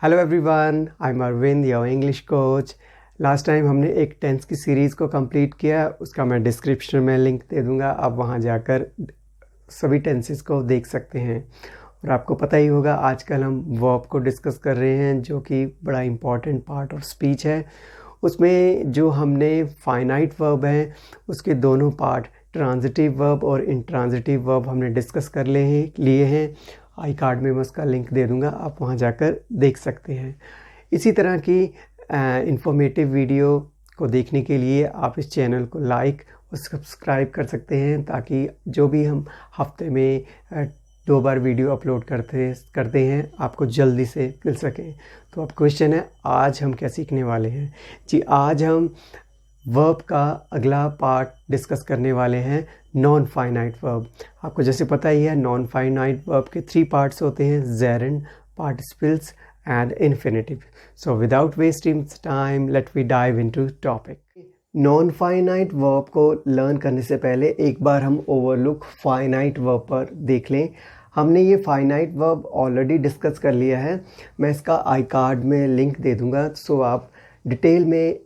Hello everyone, I am Arvind, your English coach. Last time हमने एक tense की series को कंप्लीट किया, उसका मैं डिस्क्रिप्शन में लिंक दे दूंगा। आप वहां जाकर सभी टेंसेस को देख सकते हैं। और आपको पता ही होगा आजकल हम वर्ब को डिस्कस कर रहे हैं, जो कि बड़ा इम्पॉर्टेंट पार्ट ऑफ स्पीच है। उसमें जो हमने फाइनाइट वर्ब हैं उसके दोनों पार्ट, ट्रांजिटिव वर्ब और इंट्रांजिटिव वर्ब, हमने डिस्कस कर लिए हैं। आई कार्ड में मैं उसका लिंक दे दूंगा, आप वहां जाकर देख सकते हैं। इसी तरह की इंफॉर्मेटिव वीडियो को देखने के लिए आप इस चैनल को लाइक और सब्सक्राइब कर सकते हैं, ताकि जो भी हम हफ्ते में 2 बार वीडियो अपलोड करते हैं आपको जल्दी से मिल सकें। तो अब क्वेश्चन है, आज हम क्या सीखने वाले हैं जी। आज हम वर्ब का अगला पार्ट डिस्कस करने वाले हैं, नॉन फाइनाइट वर्ब। आपको जैसे पता ही है, नॉन फाइनाइट वर्ब के 3 पार्ट्स होते हैं, gerund, participles and infinitive. So without wasting time let we dive into topic. Non finite verb को लर्न करने से पहले एक बार हम ओवरलुक फाइनाइट वर्ब पर देख लें। हमने ये फाइनाइट वर्ब ऑलरेडी डिस्कस कर लिया है, मैं इसका आई कार्ड में लिंक दे दूंगा। सो आप डिटेल में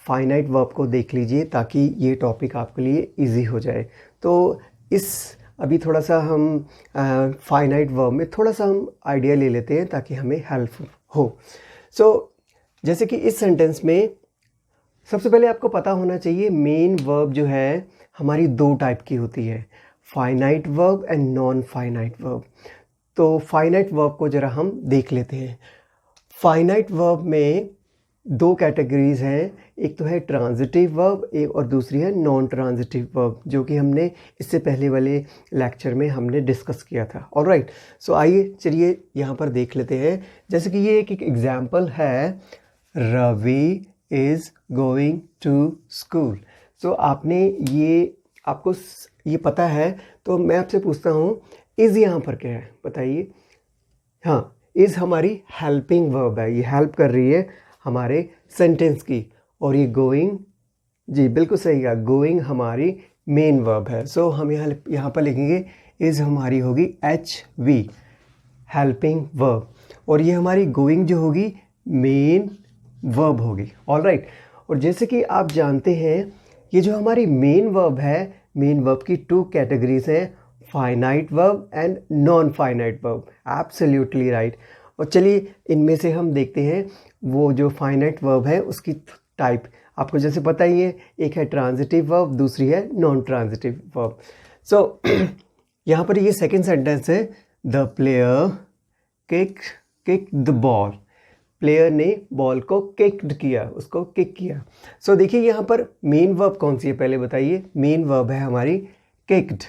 फाइनाइट वर्ब को देख लीजिए, ताकि ये टॉपिक आपके लिए इजी हो जाए। तो अभी थोड़ा सा हम फाइनाइट वर्ब में थोड़ा सा हम आइडिया ले लेते हैं, ताकि हमें हेल्प हो। जैसे कि इस सेंटेंस में सबसे पहले आपको पता होना चाहिए, मेन वर्ब जो है हमारी 2 टाइप की होती है, finite verb and non finite verb. तो फाइनाइट वर्ब को ज़रा हम देख लेते हैं। फाइनाइट वर्ब में 2 कैटेगरीज हैं, एक तो है ट्रांजिटिव वर्ब और दूसरी है नॉन ट्रांजिटिव वर्ब, जो कि हमने इससे पहले वाले लेक्चर में हमने डिस्कस किया था। ऑलराइट, सो आइए चलिए यहाँ पर देख लेते हैं। जैसे कि ये एक एग्जाम्पल है, Ravi is going to school. So आपको ये पता है, तो मैं आपसे पूछता हूँ, इज़ यहाँ पर क्या है बताइए। हाँ, इज़ हमारी हेल्पिंग वर्ब है, ये हेल्प कर रही है हमारे सेंटेंस की। और ये गोइंग, जी बिल्कुल सही है, गोइंग हमारी मेन वर्ब है। सो हम यहाँ पर लिखेंगे, इज़ हमारी होगी HV, हेल्पिंग वर्ब, और ये हमारी गोइंग जो होगी मेन वर्ब होगी। ऑलराइट, और जैसे कि आप जानते हैं, ये जो हमारी मेन वर्ब है, मेन वर्ब की 2 कैटेगरीज हैं, finite verb and non finite verb. Absolutely right. और चलिए इनमें से हम देखते हैं वो जो फाइनाइट वर्ब है उसकी टाइप। आपको जैसे पता ही है, एक है ट्रांजिटिव वर्ब, दूसरी है नॉन ट्रांजिटिव वर्ब। सो यहाँ पर ये सेकंड सेंटेंस है, the player kick the ball. Player ने बॉल को किक्ड किया, उसको किक किया। सो देखिए यहाँ पर मेन वर्ब कौन सी है, पहले बताइए। मेन वर्ब है हमारी किक्ड,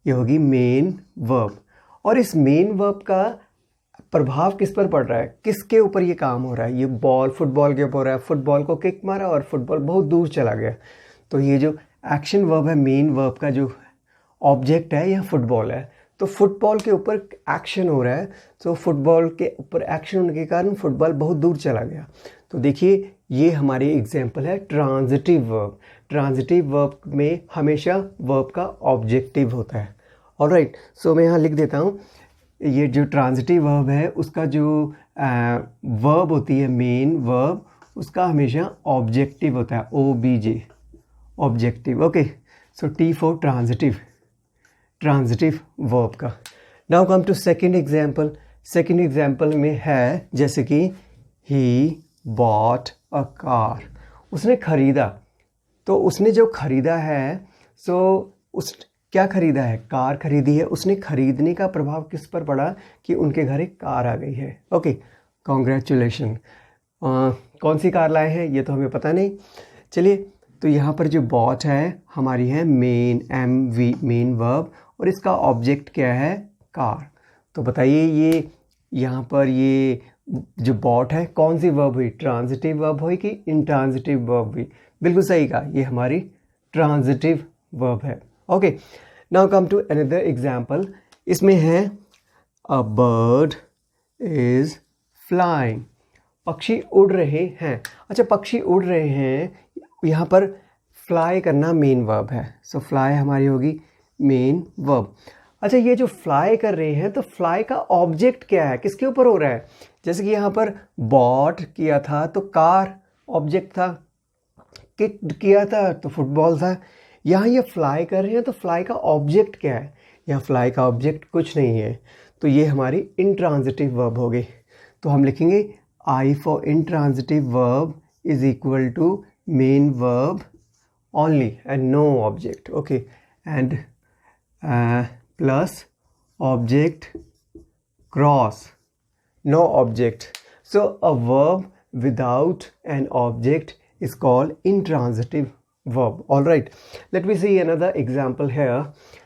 ये होगी मेन वर्ब। और इस मेन वर्ब का प्रभाव किस पर पड़ रहा है, किसके ऊपर ये काम हो रहा है? ये फुटबॉल के ऊपर हो रहा है। फुटबॉल को किक मारा और फुटबॉल बहुत दूर चला गया। तो ये जो एक्शन वर्ब है, मेन वर्ब का जो ऑब्जेक्ट है, यह फुटबॉल है। तो फुटबॉल के ऊपर एक्शन हो रहा है, तो फुटबॉल के ऊपर एक्शन होने के कारण फुटबॉल बहुत दूर चला गया। तो देखिए, ये हमारी एग्जाम्पल है ट्रांजिटिव वर्ब। ट्रांजिटिव वर्ब में हमेशा वर्ब का ऑब्जेक्टिव होता है। ऑलराइट, सो मैं यहाँ लिख देता हूँ, ये जो ट्रांजिटिव वर्ब है उसका जो वर्ब होती है, मेन वर्ब, उसका हमेशा ऑब्जेक्टिव होता है, OBJ, objective. Okay, so T for transitive verb का। Now come to second example. Second example में है, जैसे कि ही बॉट अ कार, उसने खरीदा। तो उसने जो खरीदा है, क्या खरीदा है? कार खरीदी है। उसने खरीदने का प्रभाव किस पर पड़ा कि उनके घर एक कार आ गई है। Okay, congratulation. कौन सी कार लाए हैं ये तो हमें पता नहीं। चलिए, तो यहाँ पर जो बॉट है हमारी है मेन, MV, मेन वर्ब, और इसका ऑब्जेक्ट क्या है? कार। तो बताइए, ये यहाँ पर ये जो बॉट है कौन सी वर्ब हुई? ट्रांजिटिव वर्ब हुई कि इंट्रांजिटिव वर्ब हुई? बिल्कुल सही कहा, ये हमारी ट्रांजिटिव वर्ब है। Okay, now come to another example. इसमें है, अ बर्ड इज फ्लाइंग, पक्षी उड़ रहे हैं। अच्छा, पक्षी उड़ रहे हैं, यहाँ पर फ्लाई करना मेन वर्ब है। सो फ्लाई हमारी होगी मेन वर्ब। अच्छा, ये जो फ्लाई कर रहे हैं तो फ्लाई का ऑब्जेक्ट क्या है, किसके ऊपर हो रहा है? जैसे कि यहाँ पर बॉट किया था तो कार ऑब्जेक्ट था, किक किया था तो फुटबॉल था। यहाँ ये फ्लाई कर रहे हैं तो फ्लाई का ऑब्जेक्ट क्या है? यहाँ फ्लाई का ऑब्जेक्ट कुछ नहीं है, तो ये हमारी इंट्रांजिटिव वर्ब हो गई। तो हम लिखेंगे I for intransitive verb is equal to main verb only and no object. Okay, and plus object cross no object. So a verb without an object is called intransitive verb. All right, let me see another example here.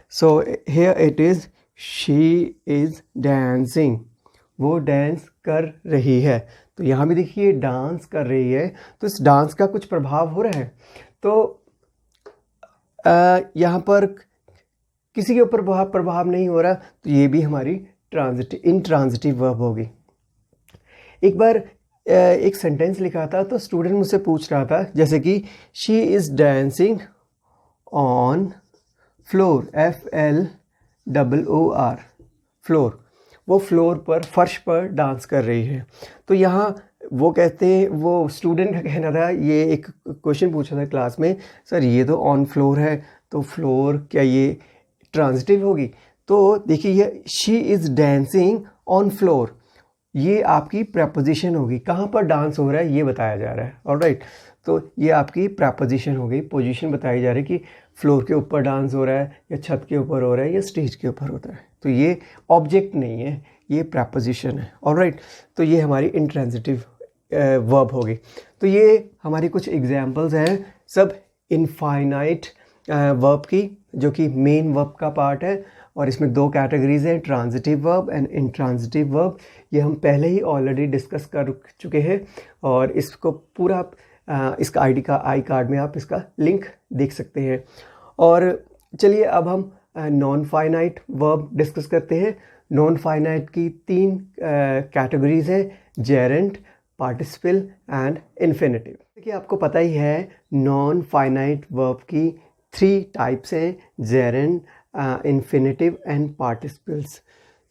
So here it is, she is dancing. वो dance कर रही है, तो यहाँ भी देखिए dance कर रही है, तो इस डांस का कुछ प्रभाव हो रहा है। तो यहाँ पर किसी के ऊपर प्रभाव नहीं हो रहा, तो ये भी हमारी इंट्रांजिटिव वर्ब होगी। एक बार एक सेंटेंस लिखा था, तो स्टूडेंट मुझसे पूछ रहा था, जैसे कि she is dancing on floor, FLOOR, floor. वो फ्लोर पर, फर्श पर डांस कर रही है। तो यहाँ वो कहते हैं, वो स्टूडेंट का कहना था, ये एक क्वेश्चन पूछा था क्लास में, सर ये तो ऑन फ्लोर है, तो फ्लोर क्या ये ट्रांजिटिव होगी? तो देखिए ये she is dancing on floor, ये आपकी प्रपोजिशन होगी। कहाँ पर डांस हो रहा है ये बताया जा रहा है। ऑलराइट, तो ये आपकी प्रपोजिशन हो गई, पोजीशन बताई जा रही है कि फ्लोर के ऊपर डांस हो रहा है या छत के ऊपर हो रहा है या स्टेज के ऊपर होता है। तो ये ऑब्जेक्ट नहीं है, ये प्रपोजिशन है। ऑलराइट, तो ये हमारी इंट्रांजिटिव वर्ब हो गई। तो ये हमारी कुछ एग्जांपल्स हैं सब इनफाइनाइट वर्ब की, जो कि मेन वर्ब का पार्ट है। और इसमें दो कैटेगरीज हैं, transitive verb and intransitive verb. ये हम पहले ही ऑलरेडी डिस्कस कर चुके हैं, और इसको पूरा इसका आई कार्ड में आप इसका लिंक देख सकते हैं। और चलिए अब हम नॉन फाइनाइट वर्ब डिस्कस करते हैं। नॉन फाइनाइट की तीन कैटेगरीज हैं, जेरेंट, पार्टिसिपल एंड इन्फिनेटिव। देखिए आपको पता ही है नॉन फाइनाइट वर्ब की 3 टाइप्स हैं, gerund, infinitive and participles.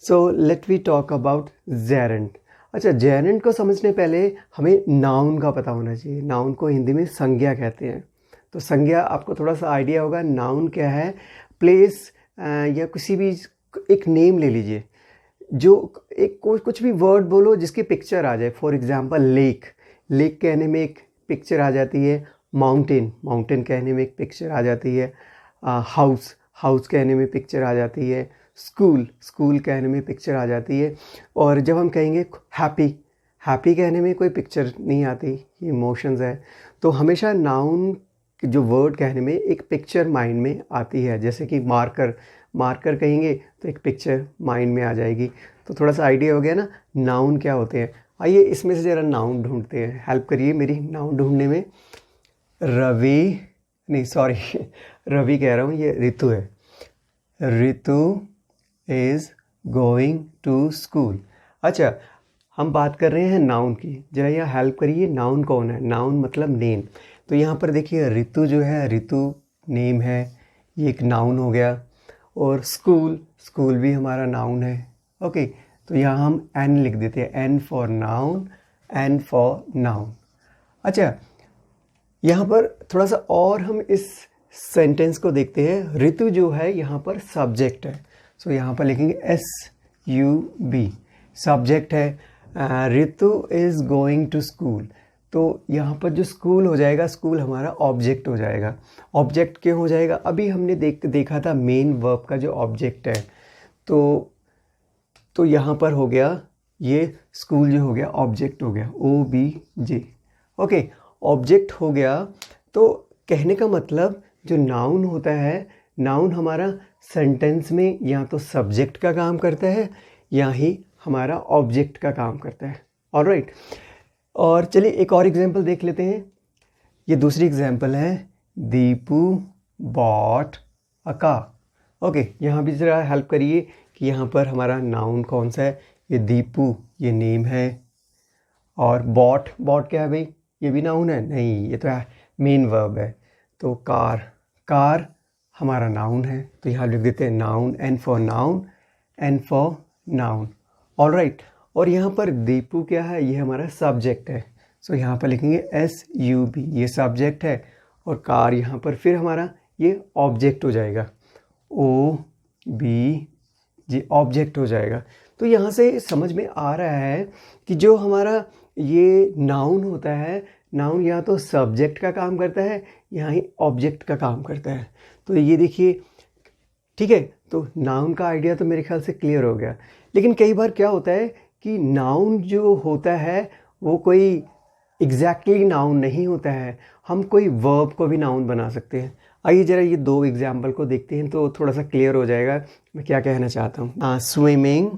So let we talk about gerund. अच्छा, जेरेंट को समझने पहले हमें नाउन का पता होना चाहिए। नाउन को हिंदी में संज्ञा कहते हैं। तो संज्ञा आपको थोड़ा सा आइडिया होगा, नाउन क्या है? प्लेस या किसी भी एक नेम ले लीजिए, जो एक कुछ भी वर्ड बोलो जिसकी पिक्चर आ जाए। फॉर एग्जांपल लेक, लेक कहने में एक पिक्चर आ जाती है। माउंटेन, माउंटेन कहने में एक पिक्चर आ जाती है। हाउस, हाउस कहने में पिक्चर आ जाती है। स्कूल, स्कूल कहने में पिक्चर आ जाती है। और जब हम कहेंगे हैप्पी, हैप्पी कहने में कोई पिक्चर नहीं आती, ये इमोशंस है। तो हमेशा नाउन जो वर्ड कहने में एक पिक्चर माइंड में आती है। जैसे कि मार्कर, मार्कर कहेंगे तो एक पिक्चर माइंड में आ जाएगी। तो थोड़ा सा आइडिया हो गया ना नाउन क्या होते हैं। आइए इसमें से ज़रा नाउन ढूंढते हैं, हेल्प करिए मेरी नाउन ढूंढने में। रवि, नहीं सॉरी रवि कह रहा हूँ, ये ऋतु है। ऋतु इज़ गोइंग टू स्कूल। अच्छा, हम बात कर रहे हैं नाउन की, जरा यहाँ हेल्प करिए, नाउन कौन है? नाउन मतलब नेम। तो यहाँ पर देखिए ऋतु जो है, ऋतु नेम है, ये एक नाउन हो गया। और स्कूल, स्कूल भी हमारा नाउन है। ओके, तो यहाँ हम एन लिख देते हैं, N for noun, N for noun. अच्छा, यहाँ पर थोड़ा सा और हम इस सेंटेंस को देखते हैं। ऋतु जो है यहाँ पर सब्जेक्ट है, सो यहाँ पर लिखेंगे SUB, सब्जेक्ट है। ऋतु इज़ गोइंग टू स्कूल, तो यहाँ पर जो स्कूल हो जाएगा, स्कूल हमारा ऑब्जेक्ट हो जाएगा। ऑब्जेक्ट क्यों हो जाएगा? अभी हमने देखा था मेन वर्ब का जो ऑब्जेक्ट है, तो यहाँ पर हो गया ये स्कूल जो हो गया ऑब्जेक्ट हो गया, OBJ। ओके, ऑब्जेक्ट हो गया। तो कहने का मतलब जो नाउन होता है, नाउन हमारा सेंटेंस में या तो सब्जेक्ट का काम करता है या ही हमारा ऑब्जेक्ट का काम करता है। ऑलराइट, और चलिए एक और एग्जांपल देख लेते हैं। ये दूसरी एग्जांपल है, Deepu bought a car. Okay, यहाँ भी ज़रा हेल्प करिए कि यहाँ पर हमारा नाउन कौन सा है? ये दीपू, ये नेम है। और बॉट, बॉट क्या है भाई? ये भी नाउन है? नहीं, ये तो मेन वर्ब है। तो कार, कार हमारा नाउन है, तो यहाँ लिख देते हैं noun, N for noun, N for नाउन। ऑल राइट, और यहाँ पर दीपू क्या है, ये हमारा सब्जेक्ट है। सो यहाँ पर लिखेंगे SUB, ये सब्जेक्ट है, और कार यहाँ पर फिर हमारा ये ऑब्जेक्ट हो जाएगा, OBJ ऑब्जेक्ट हो जाएगा। तो यहाँ से समझ में आ रहा है कि जो हमारा ये नाउन होता है, नाउन या तो सब्जेक्ट का काम करता है, यहाँ ही ऑब्जेक्ट का काम करता है। तो ये देखिए, ठीक है, तो नाउन का आइडिया तो मेरे ख्याल से क्लियर हो गया। लेकिन कई बार क्या होता है कि नाउन जो होता है वो कोई एग्जैक्टली नाउन नहीं होता है, हम कोई वर्ब को भी नाउन बना सकते हैं। आइए ज़रा ये दो एग्जाम्पल को देखते हैं तो थोड़ा सा क्लियर हो जाएगा मैं क्या कहना चाहता हूँ। Swimming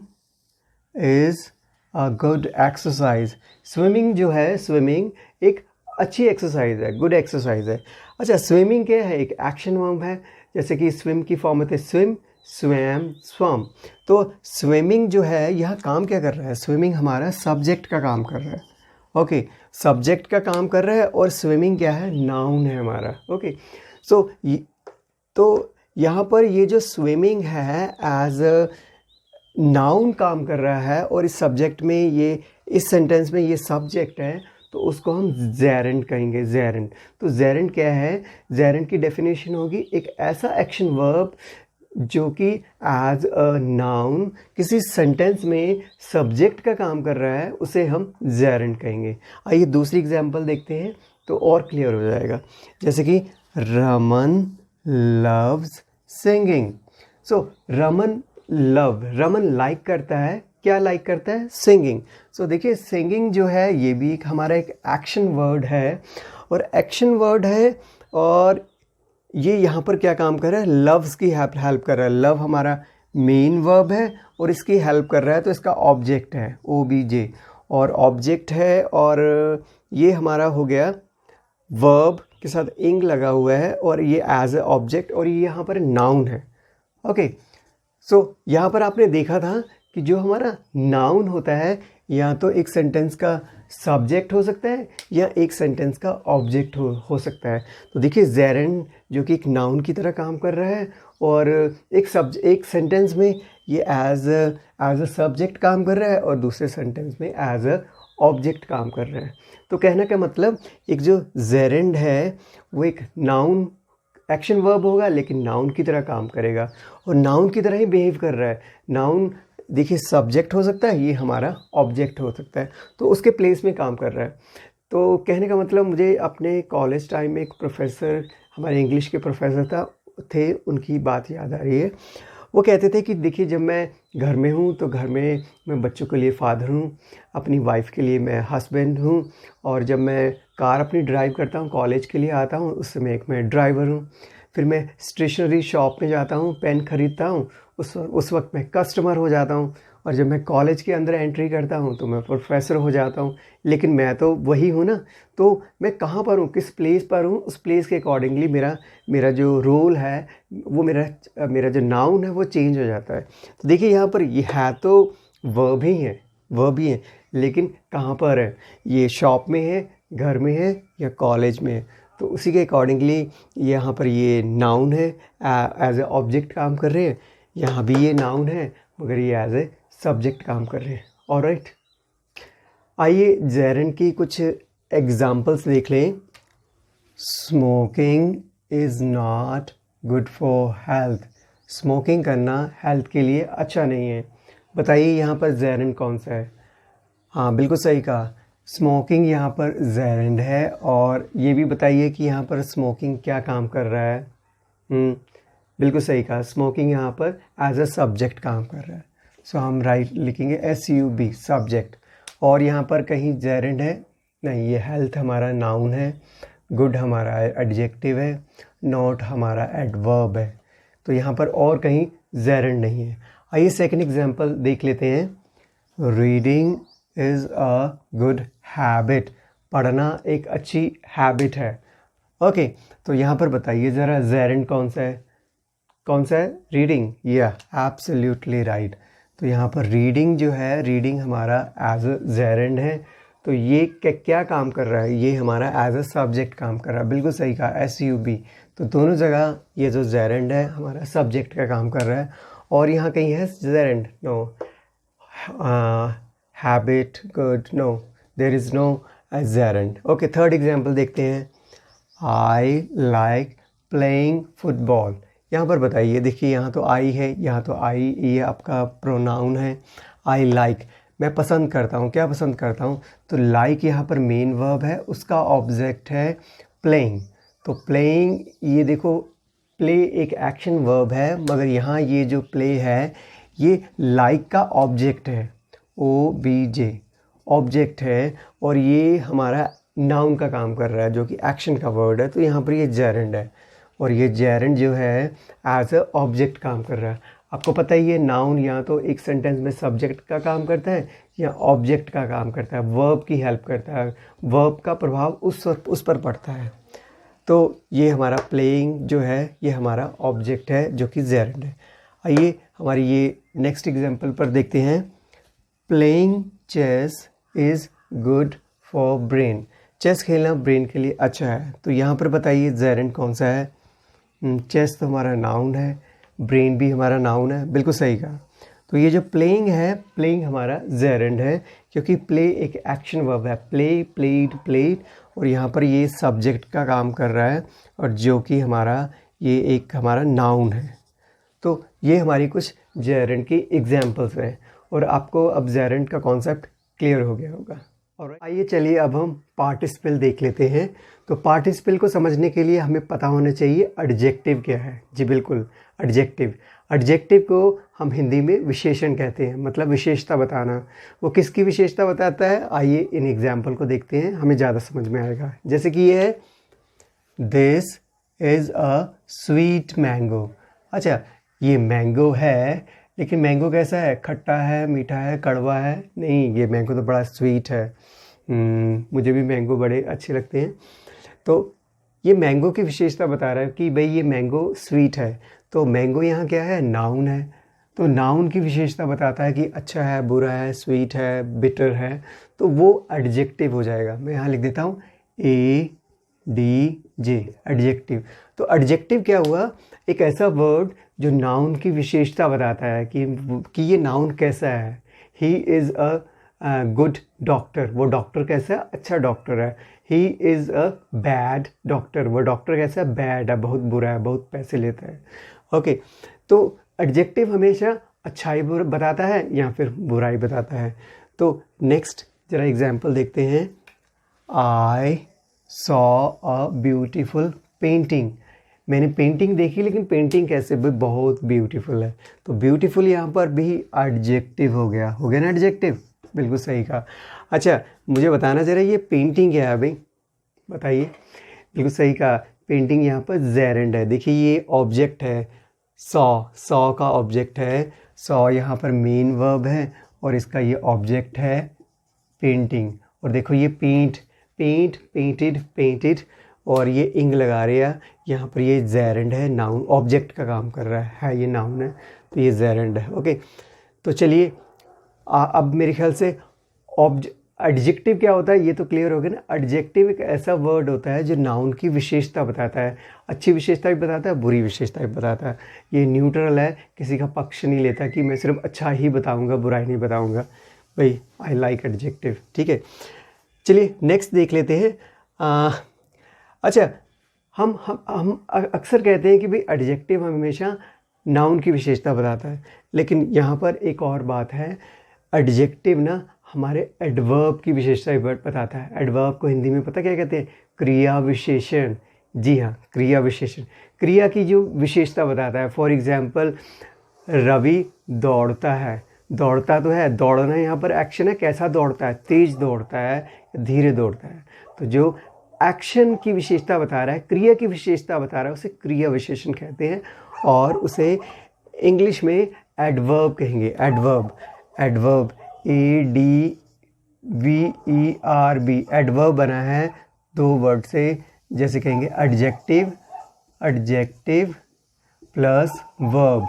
is a good exercise. Swimming जो है, स्विमिंग एक अच्छी एक्सरसाइज है, गुड एक्सरसाइज है। अच्छा, स्विमिंग क्या है, एक एक्शन वर्ब है, जैसे कि स्विम की फॉर्म होते हैं स्विम, स्वैम, स्वम। तो स्विमिंग जो है यहाँ काम क्या कर रहा है, स्विमिंग हमारा सब्जेक्ट का काम कर रहा है। ओके, सब्जेक्ट का काम कर रहा है, और स्विमिंग क्या है, नाउन है हमारा। ओके, सो तो यहाँ पर ये जो स्विमिंग है एज अ नाउन काम कर रहा है, और इस सब्जेक्ट में ये, इस सेंटेंस में ये सब्जेक्ट है, तो उसको हम जेरेंट कहेंगे, जेरेंट। तो जेरेंट क्या है, जेरेंट की डेफिनेशन होगी एक ऐसा एक्शन वर्ब जो कि एज अ नाउन किसी सेंटेंस में सब्जेक्ट का काम कर रहा है, उसे हम जेरेंट कहेंगे। आइए दूसरी एग्जांपल देखते हैं तो और क्लियर हो जाएगा। जैसे कि रमन लव्स सिंगिंग। सो रमन लव, रमन लाइक करता है, क्या लाइक करता है, सिंगिंग। सो देखिए, सिंगिंग जो है ये भी एक हमारा एक एक्शन वर्ड है, और एक्शन वर्ड है, और ये यहाँ पर क्या काम कर रहा है, लव्स की हेल्प कर रहा है। लव हमारा मेन वर्ब है और इसकी हेल्प कर रहा है, तो इसका ऑब्जेक्ट है OBJ, और ऑब्जेक्ट है, और ये हमारा हो गया वर्ब के साथ इंग लगा हुआ है, और ये एज ए ऑब्जेक्ट, और ये यहाँ पर नाउन है। ओके, सो यहाँ पर आपने देखा था कि जो हमारा नाउन होता है या तो एक सेंटेंस का सब्जेक्ट हो सकता है या एक सेंटेंस का ऑब्जेक्ट हो सकता है। तो देखिए, जेरेंट जो कि एक नाउन की तरह काम कर रहा है, और एक सेंटेंस में ये एज अ सब्जेक्ट काम कर रहा है, और दूसरे सेंटेंस में एज अ ऑब्जेक्ट काम कर रहा है। तो कहने का मतलब, एक जो जेरेंट है वो एक नाउन एक्शन वर्ब होगा, लेकिन नाउन की तरह काम करेगा, और नाउन की तरह ही बिहेव कर रहा है। नाउन देखिए सब्जेक्ट हो सकता है, ये हमारा ऑब्जेक्ट हो सकता है, तो उसके प्लेस में काम कर रहा है। तो कहने का मतलब, मुझे अपने कॉलेज टाइम में एक प्रोफेसर, हमारे इंग्लिश के प्रोफेसर थे, उनकी बात याद आ रही है। वो कहते थे कि देखिए, जब मैं घर में हूँ तो घर में मैं बच्चों के लिए फ़ादर हूँ, अपनी वाइफ के लिए मैं हस्बैंड हूँ, और जब मैं कार अपनी ड्राइव करता हूँ, कॉलेज के लिए आता हूँ, उस समय एक मैं ड्राइवर हूँ। फिर मैं स्टेशनरी शॉप में जाता हूँ, पेन ख़रीदता हूँ, उस वक्त मैं कस्टमर हो जाता हूँ, और जब मैं कॉलेज के अंदर एंट्री करता हूँ तो मैं प्रोफेसर हो जाता हूँ। लेकिन मैं तो वही हूँ ना, तो मैं कहाँ पर हूँ, किस प्लेस पर हूँ, उस प्लेस के अकॉर्डिंगली मेरा जो रोल है, वो मेरा जो नाउन है वो चेंज हो जाता है। तो देखिए, यहाँ पर ये है तो वर्ब ही है, वर्ब ही है, लेकिन कहाँ पर है, ये शॉप में है, घर में है, या कॉलेज में है। तो उसी के अकॉर्डिंगली यहाँ पर ये नाउन है, एज ए ऑब्जेक्ट काम कर रहे हैं। यहाँ भी ये नाउन है, मगर ये एज ए सब्जेक्ट काम कर रहे हैं। ऑलराइट, आइए जेरेंट की कुछ एग्जाम्पल्स देख लें। Smoking is not good for health. Smoking करना हेल्थ के लिए अच्छा नहीं है। बताइए यहाँ पर जेरेंट कौन सा है? हाँ, बिल्कुल सही कहा, स्मोकिंग यहाँ पर जेरेंट है। और ये भी बताइए कि यहाँ पर स्मोकिंग क्या काम कर रहा है? बिल्कुल सही कहा, स्मोकिंग यहाँ पर एज अ सब्जेक्ट काम कर रहा है। सो हम राइट लिखेंगे SUB, सब्जेक्ट। और यहाँ पर कहीं जेरेंट है? नहीं, ये हेल्थ हमारा नाउन है, गुड हमारा एडजेक्टिव है, नॉट हमारा एडवर्ब है। तो यहाँ पर और कहीं जेरेंट नहीं है। आइए सेकंड एग्जांपल देख लेते हैं। Reading is a good habit. पढ़ना एक अच्छी हैबिट है। ओके, तो यहाँ पर बताइए ज़रा, जेरेंट कौन सा है? कौन सा है? रीडिंग। या एब्सोल्युटली राइट। तो यहाँ पर रीडिंग जो है, रीडिंग हमारा एज अ जेरेंट है। तो ये क्या काम कर रहा है, ये हमारा एज अ सब्जेक्ट काम कर रहा है। बिल्कुल सही कहा, SUB। तो दोनों जगह ये जो जेरेंड है हमारा सब्जेक्ट का काम कर रहा है। और यहाँ कहीं है gerund? No. Habit, good, no, there is no gerund. Okay, third example देखते हैं। I like playing football. यहाँ पर बताइए, देखिए यहाँ तो आई है, यहाँ तो आई, ये आपका प्रोनाउन है। आई लाइक, मैं पसंद करता हूँ। क्या पसंद करता हूँ? तो लाइक यहाँ पर मेन वर्ब है, उसका ऑब्जेक्ट है प्लेइंग। तो प्लेइंग, ये देखो प्ले एक एक्शन वर्ब है, मगर यहाँ ये जो प्ले है ये लाइक का ऑब्जेक्ट है। OBJ ऑब्जेक्ट है, और ये हमारा नाउन का काम कर रहा है जो कि एक्शन का वर्ड है। तो यहाँ पर ये जेरेंड है, और ये जेरेंड जो है एज अ ऑब्जेक्ट काम कर रहा है। आपको पता ही है, नाउन या तो एक सेंटेंस में सब्जेक्ट का काम करता है या ऑब्जेक्ट का काम करता है, वर्ब की हेल्प करता है, वर्ब का प्रभाव उस पर पड़ता है। तो ये हमारा प्लेइंग जो है ये हमारा ऑब्जेक्ट है जो कि जेरेंड है। आइए हमारी ये नेक्स्ट एग्जांपल पर देखते हैं। Playing chess is good for brain. Chess खेलना ब्रेन के लिए अच्छा है। तो यहाँ पर बताइए जेरेंड कौन सा है? चेस तो हमारा नाउन है, ब्रेन भी हमारा नाउन है। बिल्कुल सही कहा। तो ये जो प्लेइंग है, प्लेइंग हमारा जेरेंड है, क्योंकि प्ले एक एक्शन वर्ब है। प्ले, प्लेड, प्लेड, और यहाँ पर ये सब्जेक्ट का काम कर रहा है, और जो कि हमारा ये एक हमारा नाउन है। तो ये हमारी कुछ जेरेंड की एग्जाम्पल्स हैं, और आपको अब जेरेंड का कॉन्सेप्ट क्लियर हो गया होगा। और आइए चलिए अब हम पार्टिसिपल देख लेते हैं। तो पार्टिसिपल को समझने के लिए हमें पता होना चाहिए एडजेक्टिव क्या है। जी बिल्कुल, एडजेक्टिव। एडजेक्टिव को हम हिंदी में विशेषण कहते हैं, मतलब विशेषता बताना। वो किसकी विशेषता बताता है? आइए इन एग्जाम्पल को देखते हैं, हमें ज़्यादा समझ में आएगा। जैसे कि ये है, this is a sweet mango. अच्छा, ये मैंगो है, लेकिन मैंगो कैसा है? खट्टा है, मीठा है, कड़वा है? नहीं, ये मैंगो तो बड़ा स्वीट है। मुझे भी मैंगो बड़े अच्छे लगते हैं। तो ये मैंगो की विशेषता बता रहा है कि भाई ये मैंगो स्वीट है। तो मैंगो यहाँ क्या है? नाउन है। तो नाउन की विशेषता बताता है कि अच्छा है, बुरा है, स्वीट है, बिटर है। तो वो एडजेक्टिव हो जाएगा। मैं यहाँ लिख देता हूँ ADJ, एडजेक्टिव। तो एडजेक्टिव क्या हुआ? एक ऐसा वर्ड जो नाउन की विशेषता बताता है कि ये नाउन कैसा है। He is a good doctor. वो डॉक्टर कैसा है? अच्छा डॉक्टर है। He is a bad doctor. वो डॉक्टर कैसा है? बैड है, बहुत बुरा है, बहुत पैसे लेता है। ओके, तो एडजेक्टिव हमेशा अच्छाई बताता है या फिर बुराई बताता है। तो नेक्स्ट जरा एग्जाम्पल देखते हैं। I saw a beautiful painting. मैंने पेंटिंग देखी, लेकिन पेंटिंग कैसे? भी बहुत ब्यूटीफुल है। तो ब्यूटीफुल यहाँ पर भी एडजेक्टिव हो गया ना एडजेक्टिव? बिल्कुल सही कहा। अच्छा, मुझे बताना जरा ये पेंटिंग क्या है भाई, बताइए। बिल्कुल सही कहा, पेंटिंग यहाँ पर जेरेंड है। देखिए ये ऑब्जेक्ट है, सॉ का ऑब्जेक्ट है। सॉ यहाँ पर मेन वर्ब है, और इसका ये ऑब्जेक्ट है पेंटिंग। और देखो ये पेंटेड, और ये इंग लगा रहे हैं यहाँ पर। ये जेरेंड है, नाउन, ऑब्जेक्ट का काम कर रहा है, ये नाउन है, तो ये जेरेंड है। ओके, तो चलिए अब मेरे ख्याल से एडजेक्टिव क्या होता है ये तो क्लियर हो गया ना। एडजेक्टिव एक ऐसा वर्ड होता है जो नाउन की विशेषता बताता है। अच्छी विशेषता भी बताता है, बुरी विशेषता भी बताता है। ये न्यूट्रल है, किसी का पक्ष नहीं लेता कि मैं सिर्फ अच्छा ही बताऊंगा, बुराई नहीं बताऊंगा। भाई आई लाइक एडजेक्टिव। ठीक है, चलिए नेक्स्ट देख लेते हैं। अच्छा, हम अक्सर कहते हैं कि भाई एडजेक्टिव हमेशा नाउन की विशेषता बताता है, लेकिन यहाँ पर एक और बात है। एडजेक्टिव ना हमारे एडवर्ब की विशेषता बताता है। एडवर्ब को हिंदी में पता क्या कहते हैं? क्रिया विशेषण। जी हाँ, क्रिया विशेषण, क्रिया की जो विशेषता बताता है। फॉर एग्जाम्पल, रवि दौड़ता है। दौड़ता तो है, दौड़ना यहाँ पर एक्शन है। कैसा दौड़ता है? तेज दौड़ता है, धीरे दौड़ता है। तो जो एक्शन की विशेषता बता रहा है, क्रिया की विशेषता बता रहा है, उसे क्रिया विशेषण कहते हैं, और उसे इंग्लिश में एडवर्ब कहेंगे। Adverb ADVERB। एडवर्ब बना है दो वर्ड से, जैसे कहेंगे एडजेक्टिव प्लस वर्ब।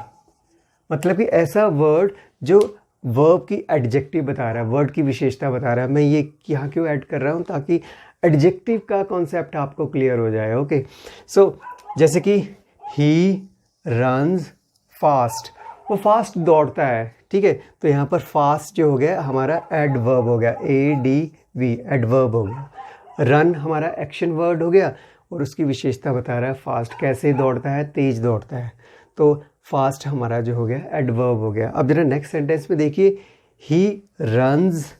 मतलब कि ऐसा वर्ड जो वर्ब की एडजेक्टिव बता रहा है, वर्ड की विशेषता बता रहा है। मैं ये यहाँ क्यों ऐड कर रहा हूँ, ताकि एडजेक्टिव का कॉन्सेप्ट आपको क्लियर हो जाए। ओके, सो जैसे कि ही रन्स फास्ट, वो फास्ट दौड़ता है, ठीक है। तो यहाँ पर फास्ट जो हो गया हमारा एडवर्ब हो गया, ADV एडवर्ब हो गया। रन हमारा एक्शन वर्ड हो गया और उसकी विशेषता बता रहा है फास्ट, कैसे दौड़ता है, तेज दौड़ता है। तो फास्ट हमारा जो हो गया एडवर्ब हो गया। अब जरा नेक्स्ट सेंटेंस में देखिए, ही रन्स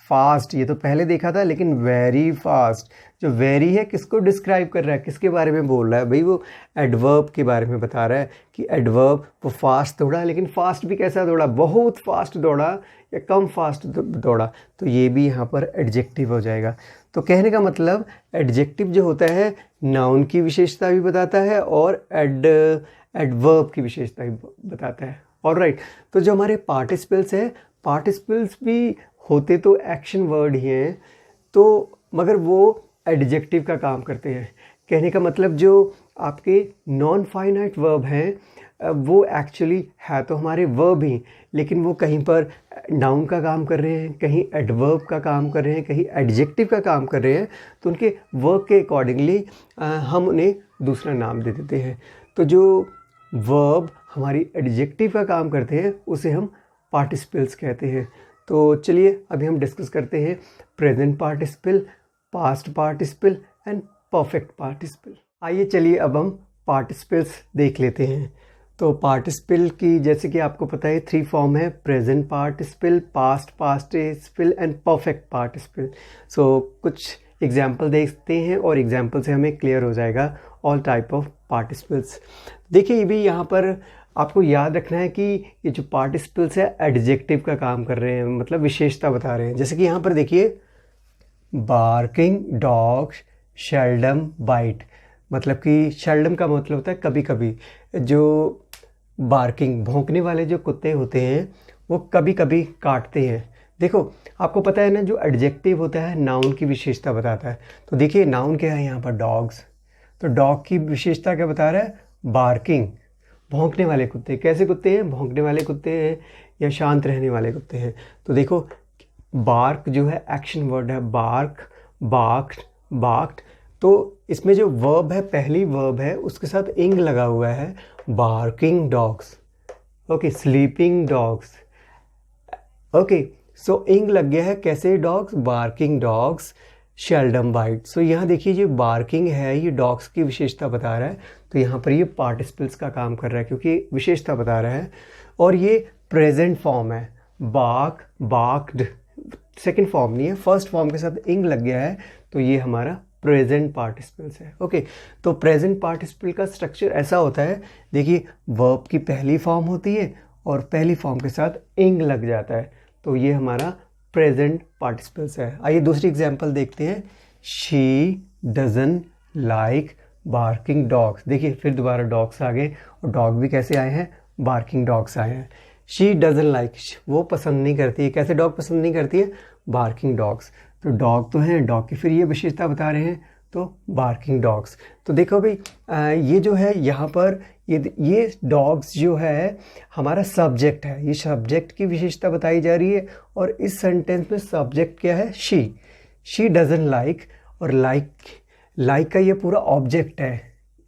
फास्ट, ये तो पहले देखा था, लेकिन वेरी फास्ट, जो वेरी है किसको डिस्क्राइब कर रहा है, किसके बारे में बोल रहा है भाई, वो एडवर्ब के बारे में बता रहा है कि एडवर्ब वो फास्ट दौड़ा, लेकिन फास्ट भी कैसा दौड़ा, बहुत फास्ट दौड़ा या कम फास्ट दौड़ा, तो ये भी यहाँ पर एडजेक्टिव हो जाएगा। तो कहने का मतलब एडजेक्टिव जो होता है नाउन की विशेषता भी बताता है और एडवर्ब की विशेषता भी बताता है। ऑलराइट, तो जो हमारे पार्टिसिपल्स हैं, पार्टिसिपल्स भी होते तो एक्शन वर्ड ही हैं, तो मगर वो एडजेक्टिव का काम करते हैं। कहने का मतलब जो आपके नॉन फाइनाइट वर्ब हैं वो एक्चुअली है तो हमारे वर्ब ही, लेकिन वो कहीं पर नाउन का काम कर रहे हैं, कहीं एडवर्ब का काम कर रहे हैं, कहीं एडजेक्टिव का काम कर रहे हैं, तो उनके वर्क के अकॉर्डिंगली हम उन्हें दूसरा नाम दे देते हैं। तो जो वर्ब हमारी एडजेक्टिव का काम करते हैं उसे हम पार्टिसिपल्स कहते हैं। तो चलिए अभी हम डिस्कस करते हैं present participle, past participle and perfect participle. आइए चलिए अब हम पार्टिसिपल्स देख लेते हैं। तो पार्टिसिपल की जैसे कि आपको पता है 3 फॉर्म है, present participle, past participle and perfect participle. So कुछ एग्जाम्पल देखते हैं और एग्जाम्पल से हमें क्लियर हो जाएगा ऑल टाइप ऑफ पार्टिसिपल्स। देखिए ये भी यहाँ पर आपको याद रखना है कि ये जो पार्टिसिपल्स है एडजेक्टिव का काम कर रहे हैं, मतलब विशेषता बता रहे हैं। जैसे कि यहाँ पर देखिए, बार्किंग डॉग्स शेल्डम बाइट, मतलब कि शेल्डम का मतलब होता है कभी कभी। जो बार्किंग भौंकने वाले जो कुत्ते होते हैं वो कभी कभी काटते हैं। देखो आपको पता है ना, जो एडजेक्टिव होता है नाउन की विशेषता बताता है। तो देखिए नाउन क्या है यहाँ पर, डॉग्स, तो डॉग की विशेषता क्या बता रहा है, बार्किंग, भौंकने वाले कुत्ते। कैसे कुत्ते हैं, भौंकने वाले कुत्ते हैं या शांत रहने वाले कुत्ते हैं। तो देखो बार्क जो है एक्शन वर्ड है, बार्क, बार्क्ड, बार्क्ड, तो इसमें जो वर्ब है, पहली वर्ब है उसके साथ इंग लगा हुआ है, barking dogs, okay, sleeping dogs, okay, so ing लग गया है, कैसे dogs, barking dogs seldom bite. So यहाँ देखिए जो बार्किंग है ये डॉग्स की विशेषता बता रहा है, तो यहाँ पर ये पार्टिसिपल्स का काम कर रहा है क्योंकि विशेषता बता रहा है। और ये प्रेजेंट फॉर्म है, बार्क, बार्क्ड, सेकंड फॉर्म नहीं है, फर्स्ट फॉर्म के साथ इंग लग गया है, तो ये हमारा प्रेजेंट पार्टिसिपल्स है। ओके, तो प्रेजेंट पार्टिसिपल का स्ट्रक्चर ऐसा होता है, देखिए वर्ब की पहली फॉर्म होती है और पहली फॉर्म के साथ इंग लग जाता है, तो ये हमारा प्रेजेंट पार्टिसिपल्स है। आइए दूसरी एग्जांपल देखते हैं, she doesn't like barking dogs. देखिए फिर दोबारा डॉग्स आ गए और डॉग भी कैसे आए हैं, बार्किंग डॉग्स आए हैं। शी डजन लाइक, वो पसंद नहीं करती है, कैसे डॉग पसंद नहीं करती है, बार्किंग डॉग्स। तो डॉग तो हैं, डॉग की फिर ये विशेषता बता रहे हैं, तो बार्किंग डॉग्स। तो देखो भाई ये जो है यहाँ पर ये डॉग्स जो है हमारा सब्जेक्ट है, ये सब्जेक्ट की विशेषता बताई जा रही है। और इस सेंटेंस में सब्जेक्ट क्या है, शी डजन लाइक, और लाइक का ये पूरा ऑब्जेक्ट है,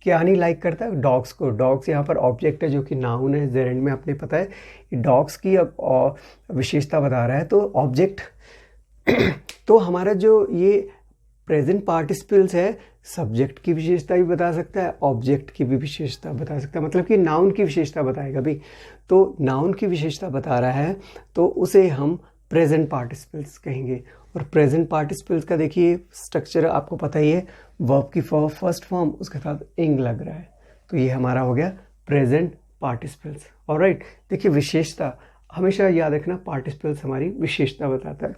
क्या नहीं लाइक करता है डॉग्स को, डॉग्स यहाँ पर ऑब्जेक्ट है जो कि नाउन है, जेरेंड में आपने पता है डॉग्स की विशेषता बता रहा है, तो ऑब्जेक्ट तो हमारा जो ये प्रेजेंट पार्टिसिपल्स है सब्जेक्ट की विशेषता भी बता सकता है, ऑब्जेक्ट की भी विशेषता बता सकता है, मतलब कि नाउन की विशेषता बताएगा भी। तो नाउन की विशेषता बता रहा है तो उसे हम प्रेजेंट पार्टिसिपल्स कहेंगे। और प्रेजेंट पार्टिसिपल्स का देखिए स्ट्रक्चर आपको पता ही है, वर्ब की फर्स्ट फॉर्म उसके साथ इंग लग रहा है, तो ये हमारा हो गया प्रेजेंट पार्टिसिपल्स। ऑलराइट, देखिए विशेषता हमेशा याद रखना, पार्टिसिपल्स हमारी विशेषता बताता है।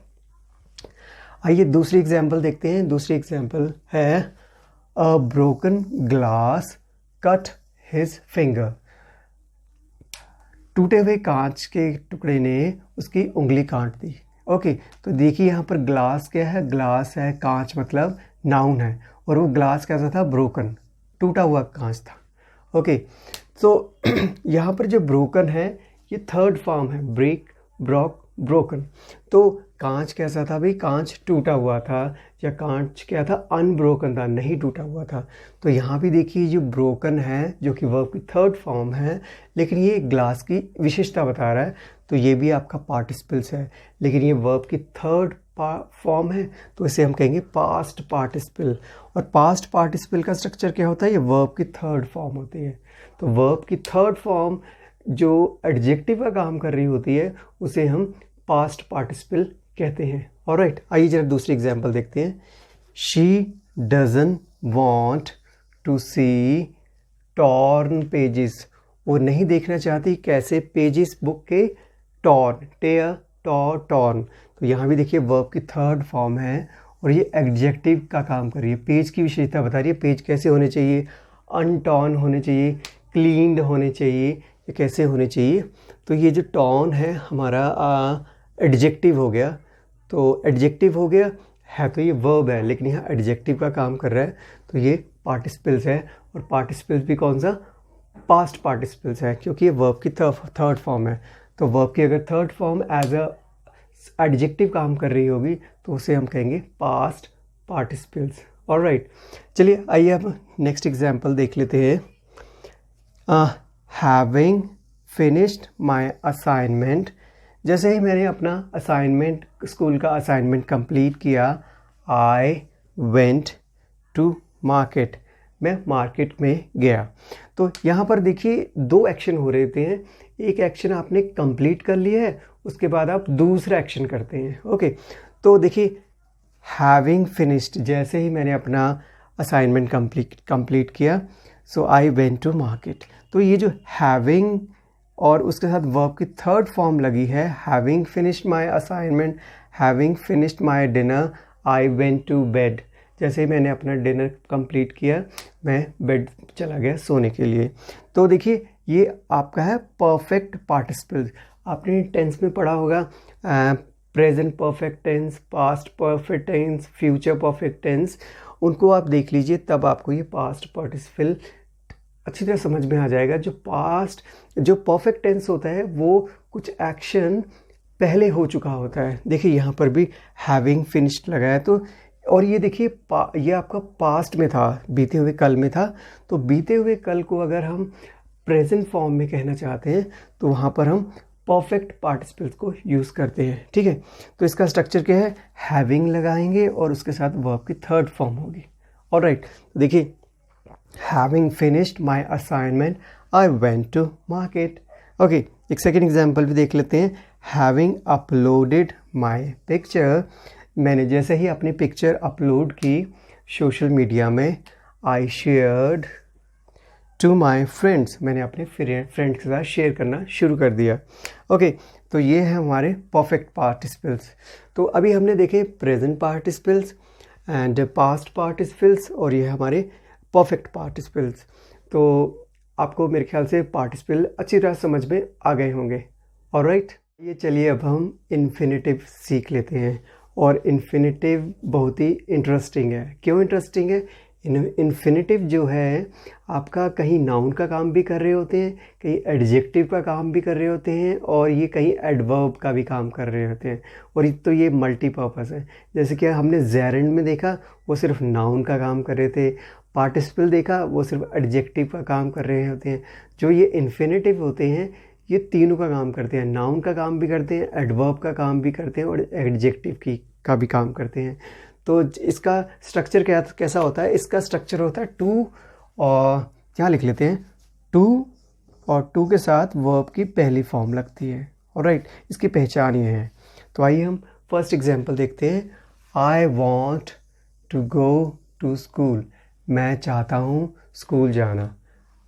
आइए दूसरी एग्जाम्पल देखते हैं। दूसरी एग्जाम्पल है, a broken glass cut his finger, टूटे हुए कांच के टुकड़े ने उसकी उंगली काट दी। ओके, तो देखिए यहाँ पर ग्लास क्या है, ग्लास है, कांच मतलब नाउन है, और वो ग्लास कैसा था, ब्रोकन, टूटा हुआ कांच था। ओके, तो यहाँ पर जो ब्रोकन है ये थर्ड फॉर्म है, ब्रेक, ब्रॉक, ब्रोकन। तो कांच कैसा था भाई, कांच टूटा हुआ था, या कांच क्या था, अनब्रोकन था, नहीं टूटा हुआ था। तो यहाँ भी देखिए जो ब्रोकन है जो कि वर्ब की थर्ड फॉर्म है, लेकिन ये ग्लास की विशेषता बता रहा है, तो ये भी आपका पार्टिसिपल्स है, लेकिन ये वर्ब की थर्ड फॉर्म है, तो इसे हम कहेंगे पास्ट पार्टिसिपल। और पास्ट पार्टिसिपल का स्ट्रक्चर क्या होता है, ये वर्ब की थर्ड फॉर्म होती है। तो वर्ब की थर्ड फॉर्म जो एडजेक्टिव का काम कर रही होती है उसे हम पास्ट पार्टिसिपल कहते हैं। ऑलराइट, आइए जरा दूसरी एग्जांपल देखते हैं। She doesn't want to see torn pages, वो नहीं देखना चाहती कैसे पेजेस बुक के टॉर्न, टेयर टॉर्न। तो यहाँ भी देखिए वर्ब की थर्ड फॉर्म है और ये एडजेक्टिव का काम कर रही है, पेज की विशेषता बता रही है, पेज कैसे होने चाहिए, अनटॉर्न होने चाहिए, क्लीन्ड होने चाहिए, ये कैसे होने चाहिए। तो ये जो टॉर्न है हमारा एडजेक्टिव हो गया, तो एडजेक्टिव हो गया है, तो ये वर्ब है लेकिन यहाँ एडजेक्टिव का काम कर रहा है, तो ये पार्टिसिपल्स है। और पार्टिसिपल्स भी कौन सा, पास्ट पार्टिसिपल्स है, क्योंकि ये वर्ब की थर्ड फॉर्म है। तो वर्ब की अगर third form as a adjective काम कर रही होगी तो उसे हम कहेंगे पास्ट पार्टिसिपल्स। ऑलराइट, चलिए आइए अब नेक्स्ट एग्जांपल देख लेते हैं। हैविंग फिनिश्ड माय असाइनमेंट, जैसे ही मैंने अपना असाइनमेंट, स्कूल का असाइनमेंट कंप्लीट किया, आई वेंट टू मार्केट, मैं मार्केट में गया। तो यहाँ पर देखिए दो एक्शन हो रहे थे, एक एक्शन आपने कंप्लीट कर लिया है, उसके बाद आप दूसरा एक्शन करते हैं। ओके, तो देखिए हैविंग फिनिश्ड, जैसे ही मैंने अपना असाइनमेंट कंप्लीट किया, सो आई वेंट टू मार्केट। तो ये जो हैविंग और उसके साथ वर्ब की थर्ड फॉर्म लगी है, having finished my assignment, having finished my dinner, I went to bed. जैसे ही मैंने अपना डिनर कंप्लीट किया, मैं बेड चला गया सोने के लिए। तो देखिए ये आपका है परफेक्ट पार्टिसिपल। आपने टेंस में पढ़ा होगा present perfect tense, past perfect tense, future perfect tense, उनको आप देख लीजिए, तब आपको ये पास्ट पार्टिसिपल अच्छी तरह समझ में आ जाएगा। जो परफेक्ट टेंस होता है वो कुछ एक्शन पहले हो चुका होता है। देखिए यहाँ पर भी हैविंग फिनिश्ड लगा है, तो और ये देखिए ये आपका पास्ट में था, बीते हुए कल में था। तो बीते हुए कल को अगर हम प्रेजेंट फॉर्म में कहना चाहते हैं तो वहाँ पर हम परफेक्ट पार्टिसिपल्स को यूज़ करते हैं। ठीक है, तो इसका स्ट्रक्चर क्या है, हैविंग लगाएंगे और उसके साथ वर्ब की थर्ड फॉर्म होगी। ऑलराइट, तो देखिए having finished my assignment, I went to market. Okay, एक सेकेंड एग्जाम्पल भी देख लेते हैं। हैविंग अपलोडेड माय पिक्चर, मैंने जैसे ही अपनी पिक्चर अपलोड की सोशल मीडिया में, I shared to my friends, मैंने अपने फ्रेंड्स के साथ शेयर करना शुरू कर दिया। ओके, तो ये है हमारे परफेक्ट पार्टिसिपल्स। तो अभी हमने देखे present participles and past participles, और ये हमारे परफेक्ट पार्टिसिपल्स। तो आपको मेरे ख्याल से पार्टिसिपल अच्छी तरह समझ में आ गए होंगे। ऑलराइट, ये चलिए अब हम इन्फिनेटिव सीख लेते हैं। और इन्फिनेटिव बहुत ही इंटरेस्टिंग है। क्यों इंटरेस्टिंग है, इन्फिनेटिव जो है आपका कहीं नाउन का काम भी कर रहे होते हैं, कहीं एडजेक्टिव का काम भी कर रहे होते हैं, और ये कहीं एडवर्ब का भी काम कर रहे होते हैं। और तो ये मल्टीपर्पज़ है। जैसे कि हमने जेरेंड में देखा, वो सिर्फ नाउन का काम कर रहे थे। पार्टिसिपल देखा, वो सिर्फ एडजेक्टिव का काम कर रहे होते हैं। जो ये इन्फिनेटिव होते हैं ये तीनों का काम करते हैं, नाउन का काम भी करते हैं, एडवर्ब का काम भी करते हैं, और एडजेक्टिव का भी काम करते हैं। तो इसका स्ट्रक्चर कैसा होता है, इसका स्ट्रक्चर होता है टू, और यहाँ लिख लेते हैं टू, और टू के साथ वर्ब की पहली फॉर्म लगती है। ऑलराइट, इसकी पहचान ये है। तो आइए हम फर्स्ट एग्जांपल देखते हैं। I want to go to school, मैं चाहता हूँ स्कूल जाना।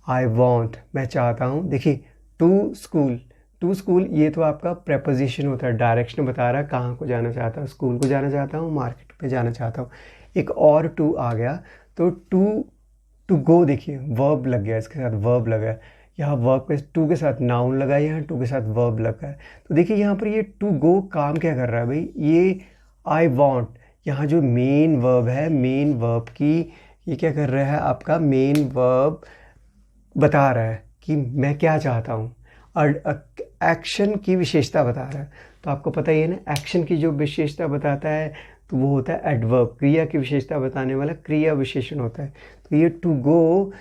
आई वॉन्ट, मैं चाहता हूँ। देखिए टू स्कूल ये तो आपका प्रेपोजिशन होता है, डायरेक्शन बता रहा है कहाँ को जाना चाहता हूँ, स्कूल को जाना चाहता हूँ, मार्केट पे जाना चाहता हूँ। एक और टू आ गया, तो टू गो, देखिए वर्ब लग गया, इसके साथ वर्ब लगा, यहाँ वर्ब के टू के साथ नाउन लगा, यहाँ टू के साथ वर्ब लगा है। तो देखिए यहाँ पर ये टू गो काम क्या कर रहा है भाई, ये आई वॉन्ट, यहाँ जो मेन वर्ब है, मेन वर्ब की ये क्या कर रहा है, आपका मेन वर्ब बता रहा है कि मैं क्या चाहता हूँ, और एक्शन की विशेषता बता रहा है। तो आपको पता ही है ना, एक्शन की जो विशेषता बताता है तो वो होता है एडवर्ब, क्रिया की विशेषता बताने वाला क्रिया विशेषण होता है। तो ये टू गो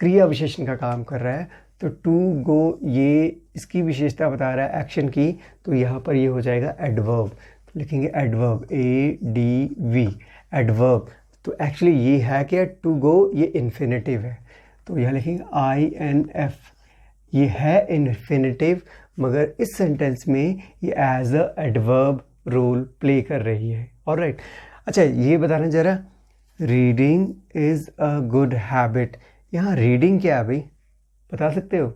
क्रिया विशेषण का काम कर रहा है, तो टू गो ये इसकी विशेषता बता रहा है एक्शन की, तो यहाँ पर ये हो जाएगा एडवर्ब। तो लिखेंगे एडवर्ब, ADV, एडवर्ब। तो एक्चुअली ये है क्या, टू गो ये इन्फिनेटिव है, तो यहाँ लिखेंगे INF, ये है इन्फिनेटिव, मगर इस सेंटेंस में ये as a adverb role play कर रही है। ऑलराइट, अच्छा ये बताना जरा, reading is a good habit, यहाँ रीडिंग क्या है भाई, बता सकते हो?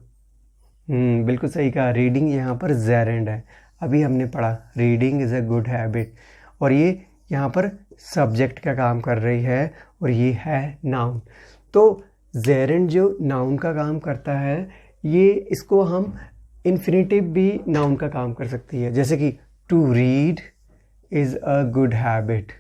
बिल्कुल सही कहा, रीडिंग यहाँ पर जेरेंड है, अभी हमने पढ़ा reading is a good habit, और ये यहाँ पर सब्जेक्ट का काम कर रही है और ये है नाउन। तो जेरेंड जो नाउन का काम करता है, ये इसको हम इन्फिनेटिव भी नाउन का काम कर सकती है, जैसे कि to read is a good habit,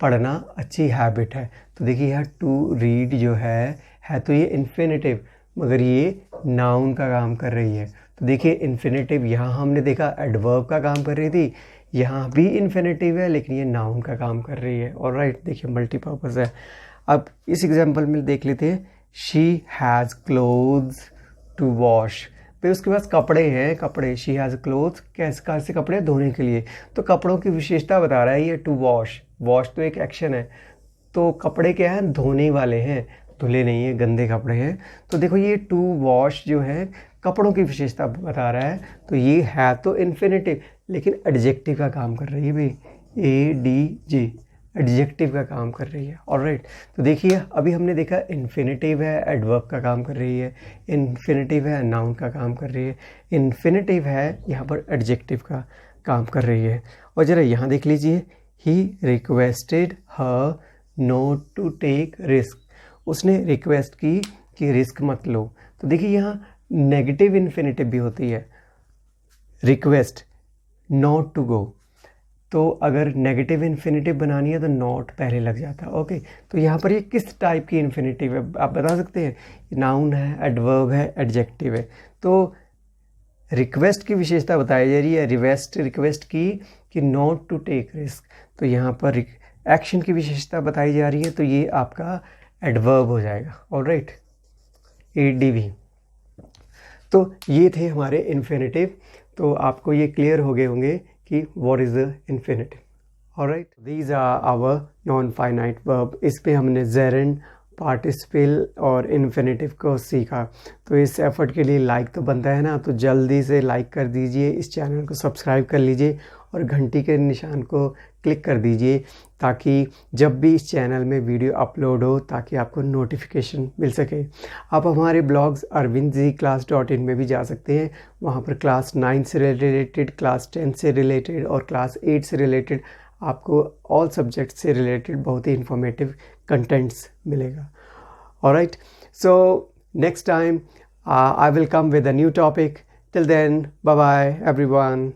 पढ़ना अच्छी हैबिट है। तो देखिए यहाँ टू रीड जो है तो ये इन्फिनेटिव, मगर ये नाउन का काम कर रही है। तो देखिए इन्फिनेटिव यहाँ हमने देखा एडवर्ब का काम कर रही थी, यहाँ भी इन्फिनेटिव है लेकिन ये नाउन का काम कर रही है। ऑलराइट, देखिए मल्टीपर्पज़ है। अब इस एग्जांपल में देख लेते हैं, she has clothes to wash, फिर उसके पास कपड़े हैं, कपड़े, शी हैज़ क्लोथ्स, कैसे कपड़े धोने के लिए, तो कपड़ों की विशेषता बता रहा है ये टू वॉश, वॉश तो एक एक्शन है, तो कपड़े क्या हैं, धोने वाले हैं, धुले नहीं है, गंदे कपड़े हैं। तो देखो ये टू वॉश जो है कपड़ों की विशेषता बता रहा है, तो ये है तो इन्फिनेटिव लेकिन एडजेक्टिव का काम कर रही है भाई, ADJ, एडजेक्टिव का काम कर रही है। ऑलराइट, तो देखिए अभी हमने देखा इन्फिनेटिव है एडवर्ब का काम कर रही है, इन्फिनेटिव है नाउन का काम कर रही है, इन्फिनेटिव है यहाँ पर एडजेक्टिव का काम कर रही है। और ज़रा यहाँ देख लीजिए, he requested her not to take risk, उसने रिक्वेस्ट की कि रिस्क मत लो। तो देखिए यहाँ नेगेटिव इन्फिनेटिव भी होती है, रिक्वेस्ट, नॉट टू गो, तो अगर नेगेटिव इन्फिनेटिव बनानी है तो नॉट पहले लग जाता है। ओके, तो यहाँ पर ये किस टाइप की इन्फिनेटिव है आप बता सकते हैं? नाउन है, एडवर्ब है, एडजेक्टिव है। तो रिक्वेस्ट की विशेषता बताई जा रही है, रिक्वेस्ट की कि नॉट टू टेक रिस्क, तो यहाँ पर एक्शन की विशेषता बताई जा रही है, तो ये आपका एडवर्ब हो जाएगा। Alright, ADV। तो ये थे हमारे इन्फिनेटिव, तो आपको ये क्लियर हो गए होंगे कि what is the infinitive. Alright, these are our non finite verb, इस पे हमने जेरेंड, पार्टिसिपल और इन्फिनेटिव को सीखा। तो इस एफर्ट के लिए लाइक तो बनता है ना, तो जल्दी से लाइक कर दीजिए, इस चैनल को सब्सक्राइब कर लीजिए और घंटी के निशान को क्लिक कर दीजिए, ताकि जब भी इस चैनल में वीडियो अपलोड हो ताकि आपको नोटिफिकेशन मिल सके। आप हमारे ब्लॉग्स arvindjclass.in में भी जा सकते हैं, वहाँ पर क्लास 9 से रिलेटेड, क्लास 10 से रिलेटेड और क्लास 8 से रिलेटेड आपको ऑल सब्जेक्ट से रिलेटेड बहुत ही इंफॉर्मेटिव कंटेंट्स मिलेगा। Alright, so next time I will come with a new topic. Till then, bye bye everyone.